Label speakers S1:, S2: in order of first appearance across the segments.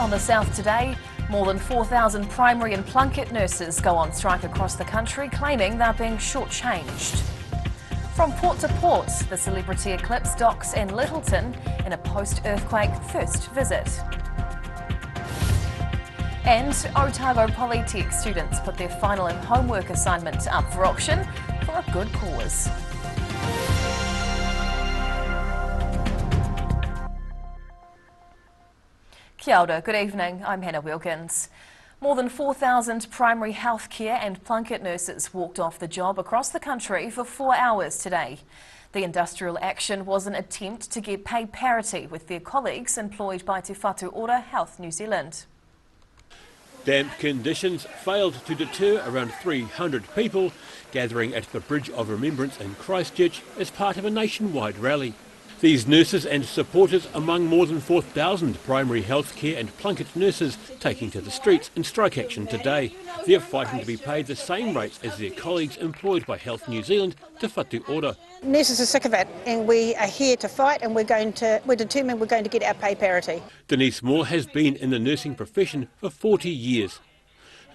S1: on the South today, more than 4,000 primary and Plunket nurses go on strike across the country, claiming they're being shortchanged. From port to port, the celebrity eclipse docks in Lyttelton in a post-earthquake first visit. And Otago Polytech students put their final and homework assignment up for auction for a good cause. Kia ora, good evening, I'm Hannah Wilkins. More than 4,000 primary healthcare and Plunket nurses walked off the job across the country for 4 hours today. The industrial action was an attempt to get pay parity with their colleagues employed by Te Whatu Ora Health New Zealand.
S2: Damp conditions failed to deter around 300 people gathering at the Bridge of Remembrance in Christchurch as part of a nationwide rally. These nurses and supporters among more than 4,000 primary healthcare and Plunket nurses taking to the streets in strike action today. They're fighting to be paid the same rates as their colleagues employed by Health New Zealand, Te Whatu Ora.
S3: Nurses are sick of it and we are here to fight and we're determined we're going to get our pay parity.
S2: Denise Moore has been in the nursing profession for 40 years.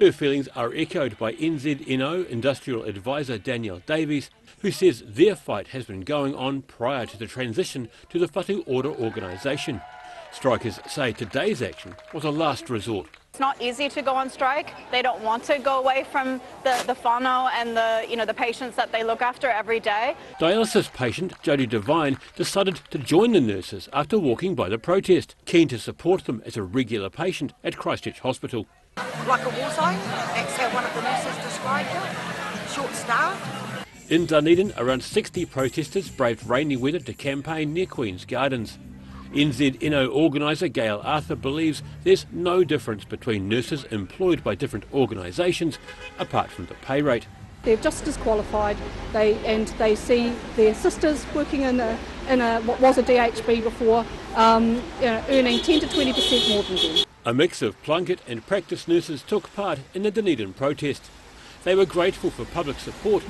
S2: Her feelings are echoed by NZNO Industrial Advisor Danielle Davies, who says their fight has been going on prior to the transition to the Whatu Ora organisation. Strikers say today's action was a last resort.
S4: It's not easy to go on strike. They don't want to go away from the whānau and the patients that they look after every day.
S2: Dialysis patient Jodie Devine decided to join the nurses after walking by the protest, keen to support them as a regular patient at Christchurch Hospital.
S5: Like a war zone, that's how one of the nurses described it, short-staffed.
S2: In Dunedin, around 60 protesters braved rainy weather to campaign near Queen's Gardens. NZNO organiser Gail Arthur believes there's no difference between nurses employed by different organisations apart from the pay rate.
S6: They're just as qualified, they see their sisters working in what was a DHB before, earning 10 to 20% more than them.
S2: A mix of Plunket and practice nurses took part in the Dunedin protest. They were grateful for public support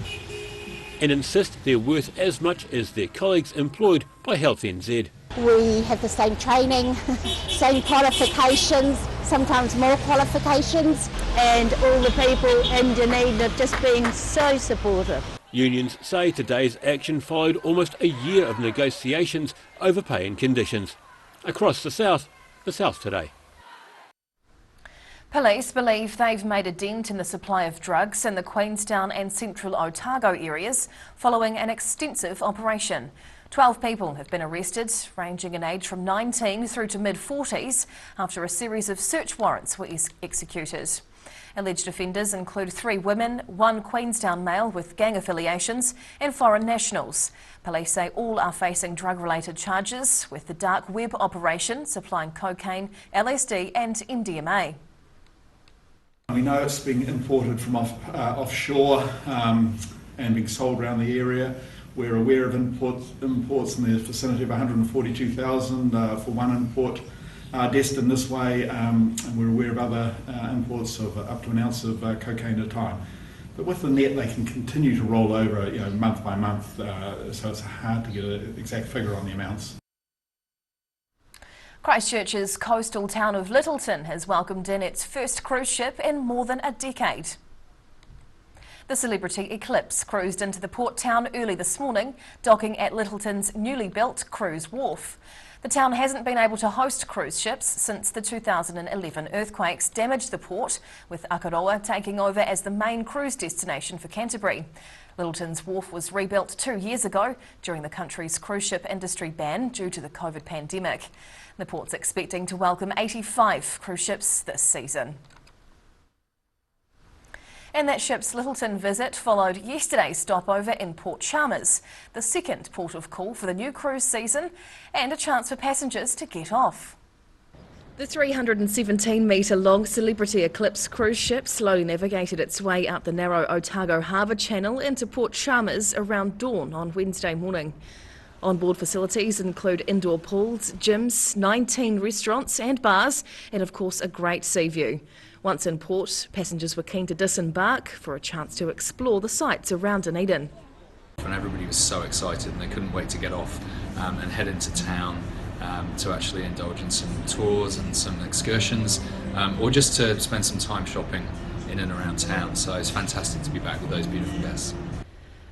S2: and insist they're worth as much as their colleagues employed by Health NZ.
S7: We have the same training, same qualifications, sometimes more qualifications, and all the people in Dunedin have just been so supportive.
S2: Unions say today's action followed almost a year of negotiations over pay and conditions. Across the South today.
S1: Police believe they've made a dent in the supply of drugs in the Queenstown and central Otago areas following an extensive operation. 12 people have been arrested, ranging in age from 19 through to mid-40s, after a series of search warrants were executed. Alleged offenders include 3 women, 1 Queenstown male with gang affiliations, and foreign nationals. Police say all are facing drug-related charges, with the dark web operation supplying cocaine, LSD and MDMA.
S8: We know it's being imported from offshore and being sold around the area. We're aware of imports in the vicinity of 142,000 for one import destined this way, and we're aware of other imports of up to an ounce of cocaine at a time. But with the net, they can continue to roll over, month by month, so it's hard to get an exact figure on the amounts.
S1: Christchurch's coastal town of Lyttelton has welcomed in its first cruise ship in more than a decade. The Celebrity Eclipse cruised into the port town early this morning, docking at Lyttelton's newly built cruise wharf. The town hasn't been able to host cruise ships since the 2011 earthquakes damaged the port, with Akaroa taking over as the main cruise destination for Canterbury. Lyttelton's wharf was rebuilt 2 years ago during the country's cruise ship industry ban due to the COVID pandemic. The port's expecting to welcome 85 cruise ships this season. And that ship's Lyttelton visit followed yesterday's stopover in Port Chalmers, the second port of call for the new cruise season, and a chance for passengers to get off. The 317-metre-long Celebrity Eclipse cruise ship slowly navigated its way up the narrow Otago Harbour Channel into Port Chalmers around dawn on Wednesday morning. On-board facilities include indoor pools, gyms, 19 restaurants and bars, and of course a great sea view. Once in port, passengers were keen to disembark for a chance to explore the sights around Dunedin.
S9: And everybody was so excited and they couldn't wait to get off and head into town to actually indulge in some tours and some excursions, or just to spend some time shopping in and around town. So it's fantastic to be back with those beautiful guests.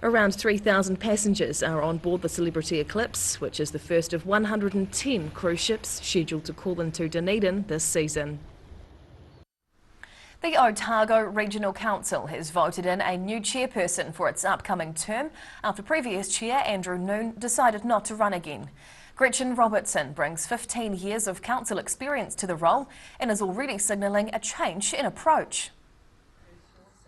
S1: Around 3,000 passengers are on board the Celebrity Eclipse, which is the first of 110 cruise ships scheduled to call into Dunedin this season. The Otago Regional Council has voted in a new chairperson for its upcoming term after previous chair Andrew Noon decided not to run again. Gretchen Robertson brings 15 years of council experience to the role and is already signalling a change in approach.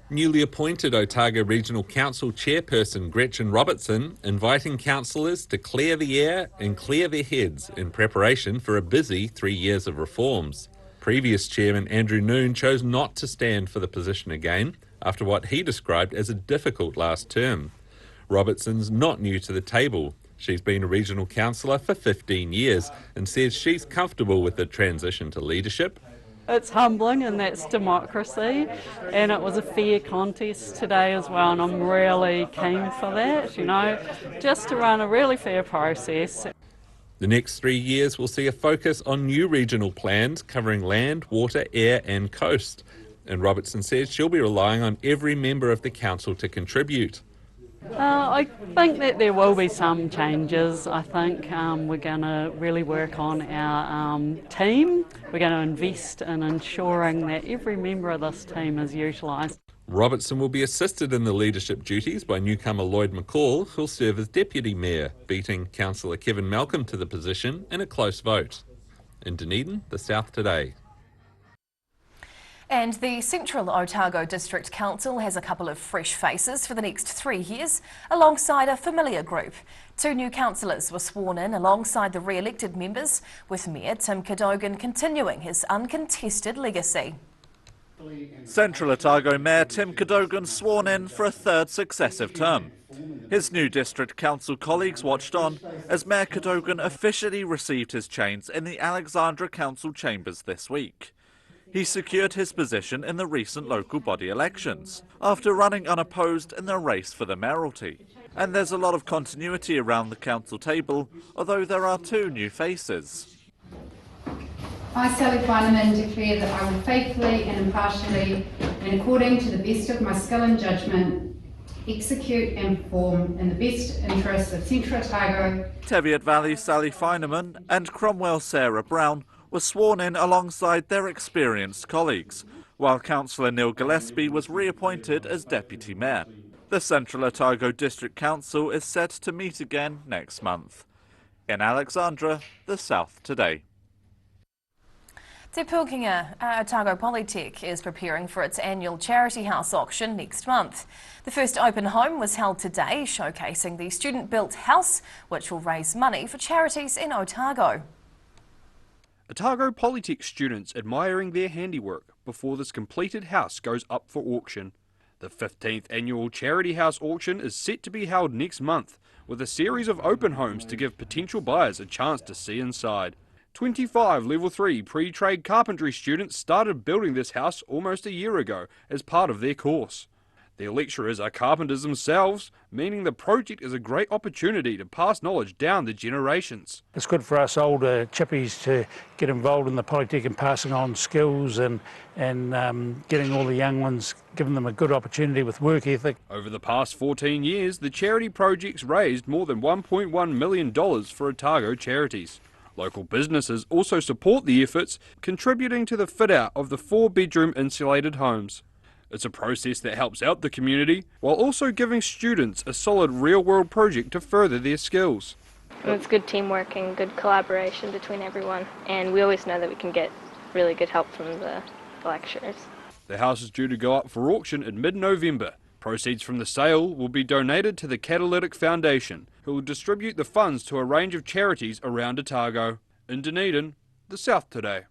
S10: Newly appointed Otago Regional Council chairperson Gretchen Robertson inviting councillors to clear the air and clear their heads in preparation for a busy 3 years of reforms. Previous chairman Andrew Noon chose not to stand for the position again after what he described as a difficult last term. Robertson's not new to the table. She's been a regional councillor for 15 years and says she's comfortable with the transition to leadership.
S11: It's humbling, and that's democracy, and it was a fair contest today as well, and I'm really keen for that, you know, just to run a really fair process.
S10: The next 3 years will see a focus on new regional plans covering land, water, air and coast. And Robertson says she'll be relying on every member of the council to contribute.
S11: I think that there will be some changes. I think we're going to really work on our team. We're going to invest in ensuring that every member of this team is utilised.
S10: Robertson will be assisted in the leadership duties by newcomer Lloyd McCall, who'll serve as Deputy Mayor, beating Councillor Kevin Malcolm to the position in a close vote. In Dunedin, the South Today.
S1: And the Central Otago District Council has a couple of fresh faces for the next 3 years, alongside a familiar group. 2 new councillors were sworn in alongside the re-elected members, with Mayor Tim Cadogan continuing his uncontested legacy.
S12: Central Otago Mayor Tim Cadogan sworn in for a 3rd successive term. His new district council colleagues watched on as Mayor Cadogan officially received his chains in the Alexandra Council chambers this week. He secured his position in the recent local body elections, after running unopposed in the race for the mayoralty. And there's a lot of continuity around the council table, although there are 2 new faces.
S13: I, Sally Fineman, declare that I will faithfully and impartially, and according to the best of my skill and judgment, execute and perform in the best interests of Central Otago.
S12: Teviot Valley Sally Fineman and Cromwell Sarah Brown were sworn in alongside their experienced colleagues, while Councillor Neil Gillespie was reappointed as Deputy Mayor. The Central Otago District Council is set to meet again next month. In Alexandra, the South Today.
S1: Te Pūkenga Otago Polytech is preparing for its annual Charity House auction next month. The first open home was held today, showcasing the student-built house, which will raise money for charities in Otago.
S14: Otago Polytech students admiring their handiwork before this completed house goes up for auction. The 15th annual Charity House auction is set to be held next month, with a series of open homes to give potential buyers a chance to see inside. 25 Level 3 pre-trade carpentry students started building this house almost a year ago as part of their course. Their lecturers are carpenters themselves, meaning the project is a great opportunity to pass knowledge down the generations.
S15: It's good for us older chippies to get involved in the Polytech and passing on skills and getting all the young ones, giving them a good opportunity with work ethic.
S14: Over the past 14 years, the charity projects raised more than $1.1 million for Otago charities. Local businesses also support the efforts, contributing to the fit-out of the 4-bedroom insulated homes. It's a process that helps out the community, while also giving students a solid real-world project to further their skills.
S16: It's good teamwork and good collaboration between everyone, and we always know that we can get really good help from the lecturers.
S14: The house is due to go up for auction in mid-November. Proceeds from the sale will be donated to the Catalytic Foundation, who will distribute the funds to a range of charities around Otago. In Dunedin, the South Today.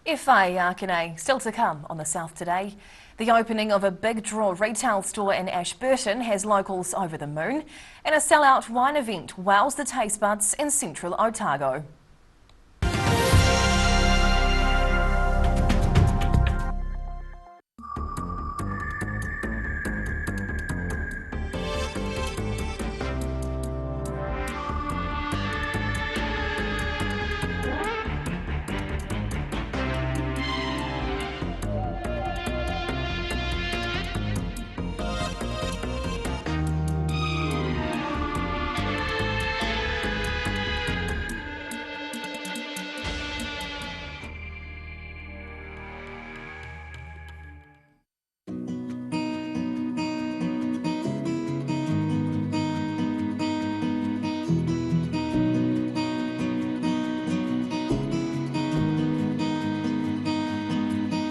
S1: Whai Ākene, still to come on the South Today. The opening of a big draw retail store in Ashburton has locals over the moon, and a sell-out wine event wows the taste buds in Central Otago.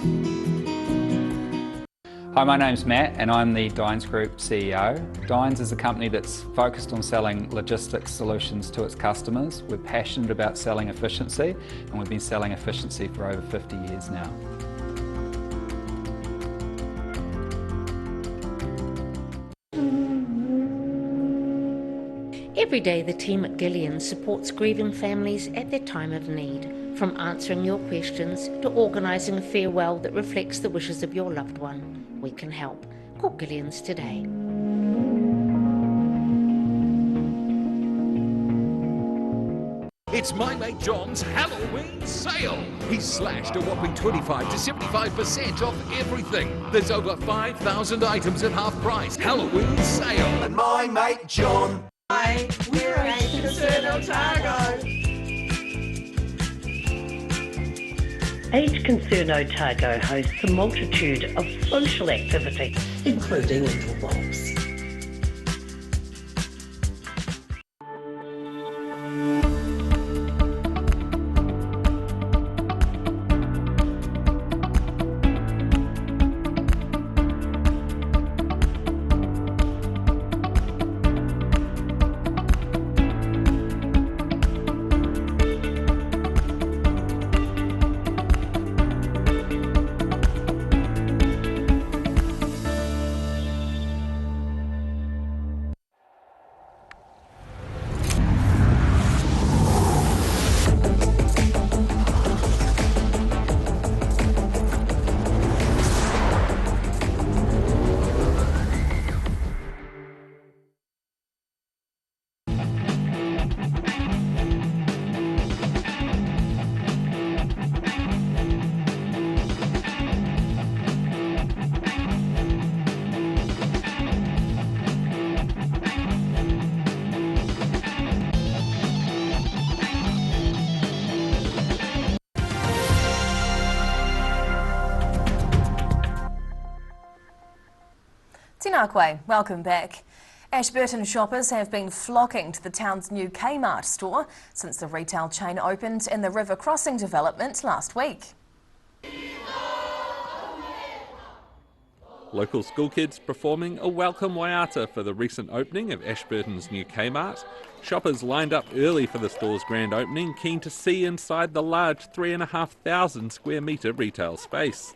S17: Hi, my name's Matt and I'm the Dines Group CEO. Dines is a company that's focused on selling logistics solutions to its customers. We're passionate about selling efficiency and we've been selling efficiency for over 50 years now.
S18: Every day the team at Gillian supports grieving families at their time of need. From answering your questions to organising a farewell that reflects the wishes of your loved one. We can help. Call Gillian's today.
S19: It's my mate John's Halloween sale. He's slashed a whopping 25 to 75% off everything. There's over 5,000 items at half price. Halloween sale.
S20: And my mate John.
S21: Hi, we're Age Concern Otago.
S22: Age Concern Otago hosts a multitude of social activities, including interwalks.
S1: Tinakwe, welcome back. Ashburton shoppers have been flocking to the town's new Kmart store since the retail chain opened in the River Crossing development last week.
S10: Local school kids performing a welcome waiata for the recent opening of Ashburton's new Kmart. Shoppers lined up early for the store's grand opening, keen to see inside the large 3,500 square metre retail space.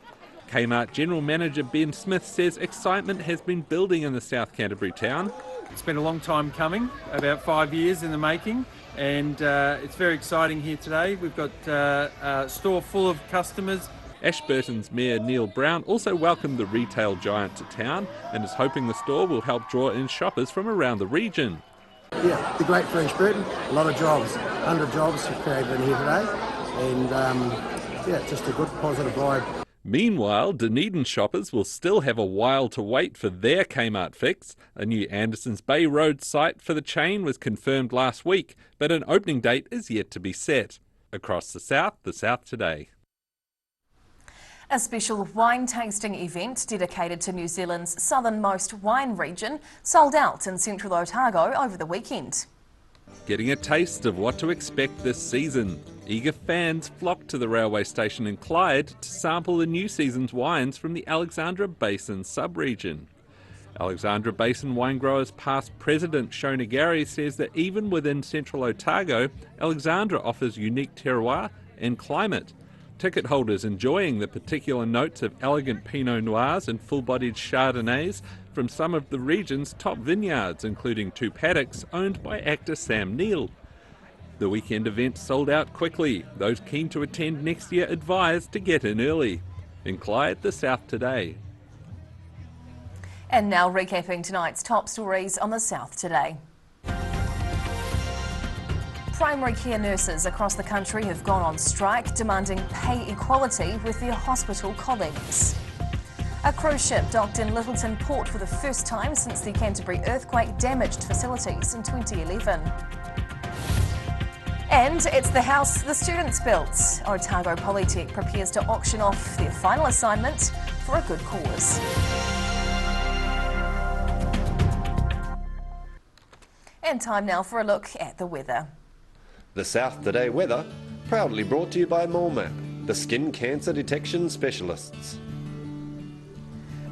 S10: Kmart General Manager Ben Smith says excitement has been building in the South Canterbury town.
S23: It's been a long time coming, about 5 years in the making, and it's very exciting here today. We've got a store full of customers.
S10: Ashburton's Mayor Neil Brown also welcomed the retail giant to town and is hoping the store will help draw in shoppers from around the region.
S24: Yeah, it'd be great for Ashburton. A lot of jobs, 100 jobs created in here today, and yeah, just a good positive vibe.
S10: Meanwhile, Dunedin shoppers will still have a while to wait for their Kmart fix. A new Andersons Bay Road site for the chain was confirmed last week, but an opening date is yet to be set. Across the South Today.
S1: A special wine tasting event dedicated to New Zealand's southernmost wine region sold out in central Otago over the weekend.
S10: Getting a taste of what to expect this season. Eager fans flocked to the railway station in Clyde to sample the new season's wines from the Alexandra Basin sub-region. Alexandra Basin wine growers past president Shona Gary says that even within central Otago, Alexandra offers unique terroir and climate. Ticket holders enjoying the particular notes of elegant Pinot Noirs and full-bodied Chardonnays from some of the region's top vineyards, including 2 paddocks owned by actor Sam Neill. The weekend event sold out quickly. Those keen to attend next year advised to get in early. In Clyde, the South Today.
S1: And now recapping tonight's top stories on the South Today. Primary care nurses across the country have gone on strike, demanding pay equality with their hospital colleagues. A cruise ship docked in Lyttelton Port for the first time since the Canterbury earthquake damaged facilities in 2011. And it's the house the students built. Otago Polytech prepares to auction off their final assignment for a good cause. And time now for a look at the weather.
S25: The South Today weather, proudly brought to you by Mallmap.
S3: the skin cancer detection specialists.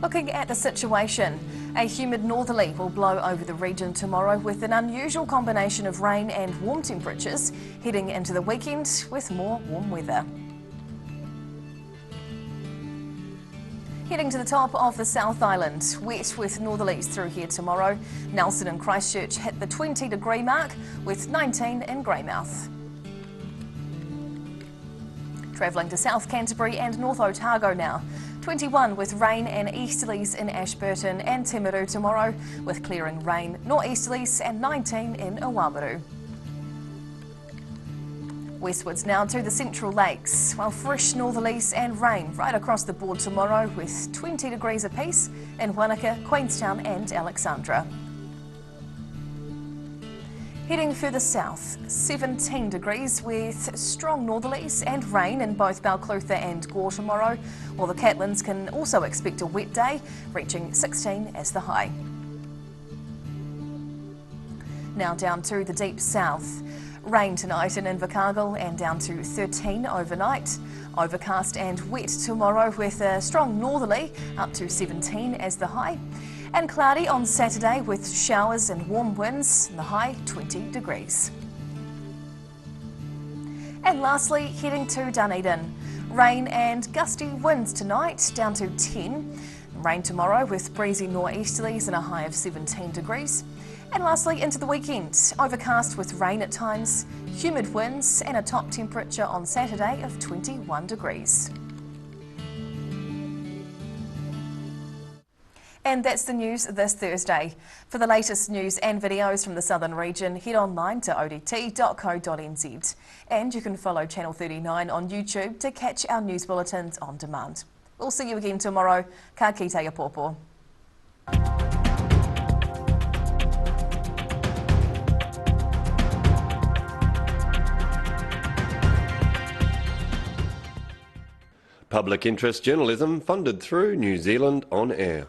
S1: Looking at the situation, a humid northerly will blow over the region tomorrow with an unusual combination of rain and warm temperatures heading into the weekend with more warm weather. Heading to the top of the South Island, wet with northerlies through here tomorrow. Nelson and Christchurch hit the 20-degree mark with 19 in Greymouth. Travelling to South Canterbury and North Otago now. 21 with rain and easterlies in Ashburton and Timaru tomorrow, with clearing rain, northeasterlies and 19 in Oamaru. Westwards now to the Central Lakes, while fresh northerlies and rain right across the board tomorrow with 20 degrees apiece in Wanaka, Queenstown and Alexandra. Heading further south, 17 degrees with strong northerlies and rain in both Balclutha and Gore tomorrow, while the Catlins can also expect a wet day, reaching 16 as the high. Now down to the deep south. Rain tonight in Invercargill and down to 13 overnight. Overcast and wet tomorrow with a strong northerly up to 17 as the high. And cloudy on Saturday with showers and warm winds, the high 20 degrees. And lastly, heading to Dunedin. Rain and gusty winds tonight down to 10. Rain tomorrow with breezy nor'easterlies and a high of 17 degrees. And lastly, into the weekend, overcast with rain at times, humid winds and a top temperature on Saturday of 21 degrees. And that's the news this Thursday. For the latest news and videos from the southern region, head online to odt.co.nz. And you can follow Channel 39 on YouTube to catch our news bulletins on demand. We'll see you again tomorrow. Ka kite ya pōpō.
S3: Public interest journalism funded through New Zealand On Air.